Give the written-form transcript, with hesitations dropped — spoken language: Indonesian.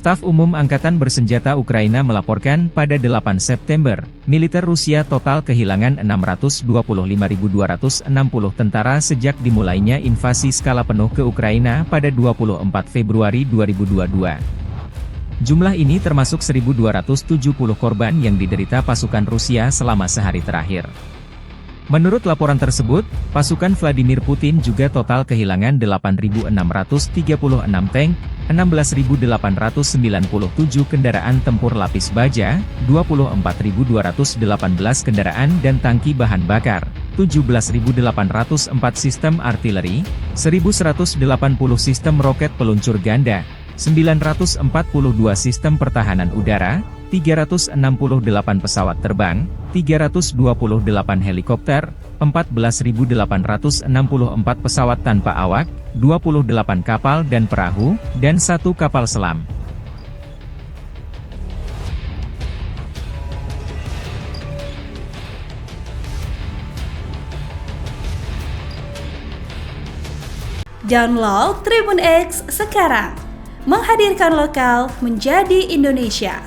Staf Umum Angkatan Bersenjata Ukraina melaporkan pada 8 September, militer Rusia total kehilangan 625.260 tentara sejak dimulainya invasi skala penuh ke Ukraina pada 24 Februari 2022. Jumlah ini termasuk 1.270 korban yang diderita pasukan Rusia selama sehari terakhir. Menurut laporan tersebut, pasukan Vladimir Putin juga total kehilangan 8.636 tank, 16.897 kendaraan tempur lapis baja, 24.218 kendaraan dan tangki bahan bakar, 17.804 sistem artileri, 1.180 sistem roket peluncur ganda, 942 sistem pertahanan udara, 368 pesawat terbang, 328 helikopter, 14.864 pesawat tanpa awak, 28 kapal dan perahu, dan 1 kapal selam. Download Tribun X sekarang, menghadirkan lokal menjadi Indonesia.